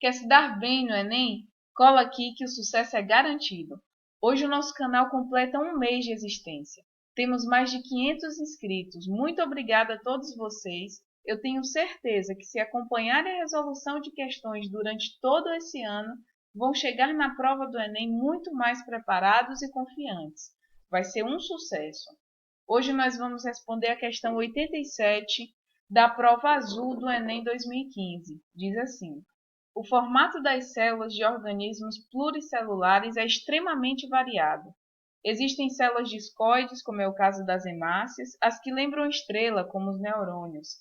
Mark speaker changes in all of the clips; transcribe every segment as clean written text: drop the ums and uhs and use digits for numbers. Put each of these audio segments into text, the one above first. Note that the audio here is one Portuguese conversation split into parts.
Speaker 1: Quer se dar bem no Enem? Cola aqui que o sucesso é garantido. Hoje o nosso canal completa um mês de existência. Temos mais de 500 inscritos. Muito obrigada a todos vocês. Eu tenho certeza que se acompanharem a resolução de questões durante todo esse ano, vão chegar na prova do Enem muito mais preparados e confiantes. Vai ser um sucesso. Hoje nós vamos responder a questão 87 da prova azul do Enem 2015. Diz assim: o formato das células de organismos pluricelulares é extremamente variado. Existem células discoides, como é o caso das hemácias, as que lembram estrela, como os neurônios,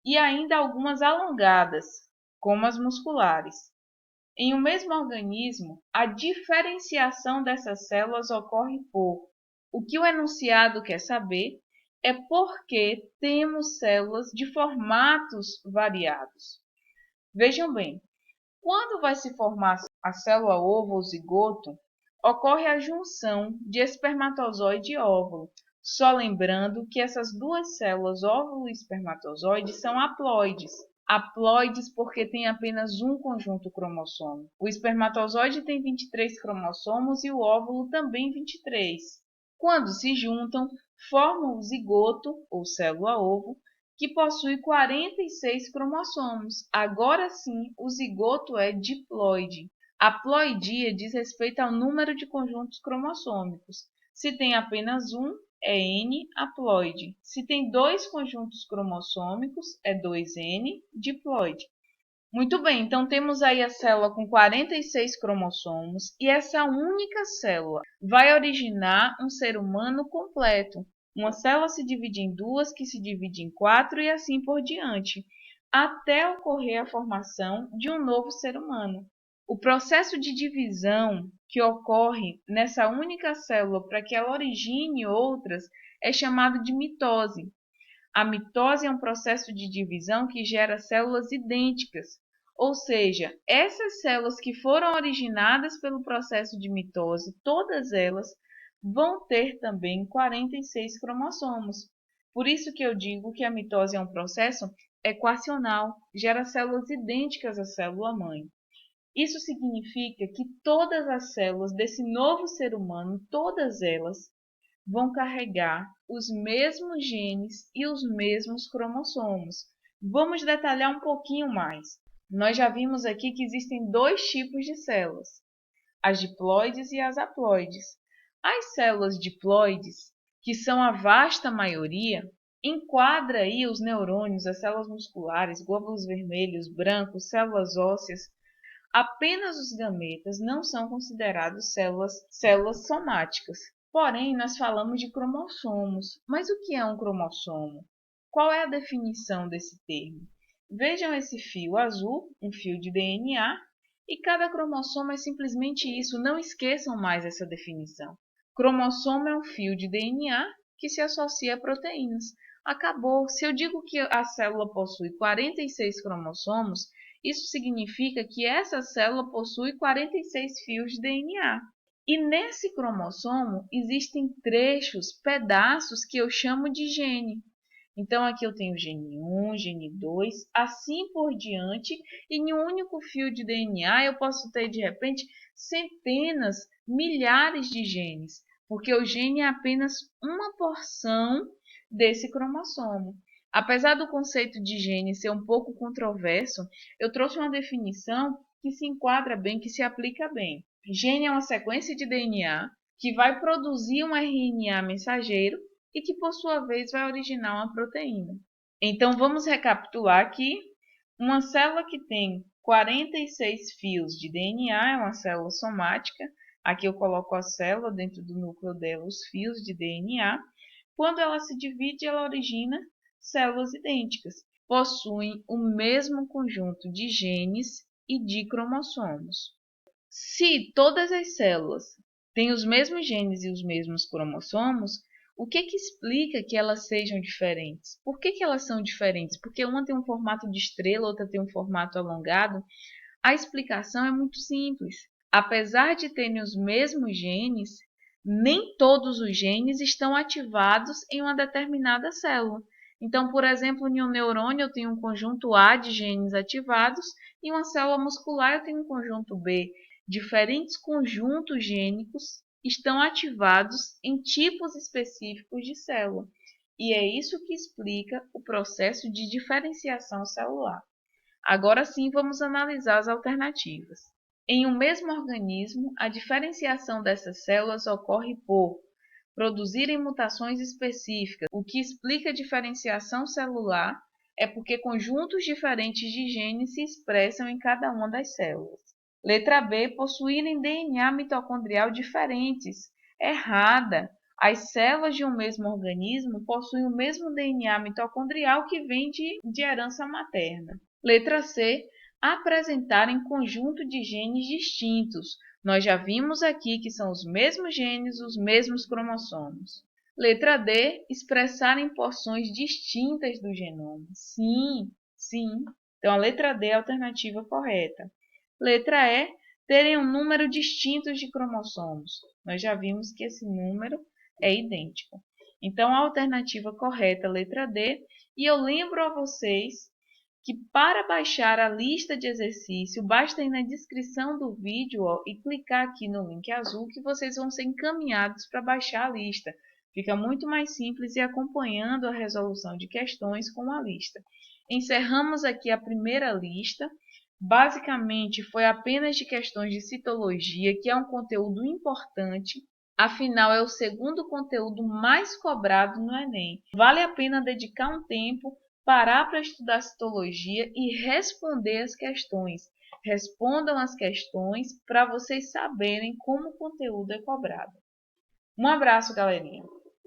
Speaker 1: e ainda algumas alongadas, como as musculares. Em um mesmo organismo, a diferenciação dessas células ocorre por: o que o enunciado quer saber é por que temos células de formatos variados. Vejam bem, quando vai se formar a célula ovo ou zigoto, ocorre a junção de espermatozoide e óvulo. Só lembrando que essas duas células, óvulo e espermatozoide, são haploides. Haploides porque tem apenas um conjunto cromossômico. O espermatozoide tem 23 cromossomos e o óvulo também 23. Quando se juntam, formam o zigoto, ou célula-ovo, que possui 46 cromossomos. Agora sim, o zigoto é diploide. A ploidia diz respeito ao número de conjuntos cromossômicos. Se tem apenas um, é N-haploide. Se tem dois conjuntos cromossômicos, é 2N diploide. Muito bem, então temos aí a célula com 46 cromossomos e essa única célula vai originar um ser humano completo. Uma célula se divide em duas, que se divide em quatro e assim por diante, até ocorrer a formação de um novo ser humano. O processo de divisão que ocorre nessa única célula para que ela origine outras é chamado de mitose. A mitose é um processo de divisão que gera células idênticas, ou seja, essas células que foram originadas pelo processo de mitose, todas elas vão ter também 46 cromossomos. Por isso que eu digo que a mitose é um processo equacional, gera células idênticas à célula-mãe. Isso significa que todas as células desse novo ser humano, todas elas, vão carregar os mesmos genes e os mesmos cromossomos. Vamos detalhar um pouquinho mais. Nós já vimos aqui que existem dois tipos de células, as diploides e as haploides. As células diploides, que são a vasta maioria, enquadra aí os neurônios, as células musculares, glóbulos vermelhos, brancos, células ósseas. Apenas os gametas não são considerados células somáticas. Porém, nós falamos de cromossomos. Mas o que é um cromossomo? Qual é a definição desse termo? Vejam esse fio azul, um fio de DNA, e cada cromossomo é simplesmente isso. Não esqueçam mais essa definição. Cromossomo é um fio de DNA que se associa a proteínas. Acabou. Se eu digo que a célula possui 46 cromossomos, isso significa que essa célula possui 46 fios de DNA. E nesse cromossomo existem trechos, pedaços que eu chamo de gene. Então aqui eu tenho gene 1, gene 2, assim por diante, e em um único fio de DNA eu posso ter de repente centenas, milhares de genes, porque o gene é apenas uma porção desse cromossomo. Apesar do conceito de gene ser um pouco controverso, eu trouxe uma definição que se enquadra bem, que se aplica bem. Gene é uma sequência de DNA que vai produzir um RNA mensageiro e que, por sua vez, vai originar uma proteína. Então, vamos recapitular aqui. Uma célula que tem 46 fios de DNA é uma célula somática. Aqui eu coloco a célula, dentro do núcleo dela, os fios de DNA. Quando ela se divide, ela origina células idênticas. Possuem o mesmo conjunto de genes e de cromossomos. Se todas as células têm os mesmos genes e os mesmos cromossomos, o que explica que elas sejam diferentes? Por que elas são diferentes? Porque uma tem um formato de estrela, outra tem um formato alongado? A explicação é muito simples. Apesar de terem os mesmos genes, nem todos os genes estão ativados em uma determinada célula. Então, por exemplo, em um neurônio eu tenho um conjunto A de genes ativados e uma célula muscular eu tenho um conjunto B. Diferentes conjuntos gênicos estão ativados em tipos específicos de célula. E é isso que explica o processo de diferenciação celular. Agora sim, vamos analisar as alternativas. Em um mesmo organismo, a diferenciação dessas células ocorre por produzirem mutações específicas. O que explica a diferenciação celular é porque conjuntos diferentes de genes se expressam em cada uma das células. Letra B, possuírem DNA mitocondrial diferentes. Errada! As células de um mesmo organismo possuem o mesmo DNA mitocondrial que vem de herança materna. Letra C, apresentarem conjunto de genes distintos. Nós já vimos aqui que são os mesmos genes, os mesmos cromossomos. Letra D, expressarem porções distintas do genoma. Sim, sim. Então a letra D é a alternativa correta. Letra E, terem um número distinto de cromossomos. Nós já vimos que esse número é idêntico. Então a alternativa correta é a letra D. E eu lembro a vocês que para baixar a lista de exercício, basta ir na descrição do vídeo e clicar aqui no link azul que vocês vão ser encaminhados para baixar a lista. Fica muito mais simples ir acompanhando a resolução de questões com a lista. Encerramos aqui a primeira lista. Basicamente, foi apenas de questões de citologia, que é um conteúdo importante. Afinal, é o segundo conteúdo mais cobrado no Enem. Vale a pena dedicar um tempo, parar para estudar citologia e responder as questões. Respondam as questões para vocês saberem como o conteúdo é cobrado. Um abraço, galerinha!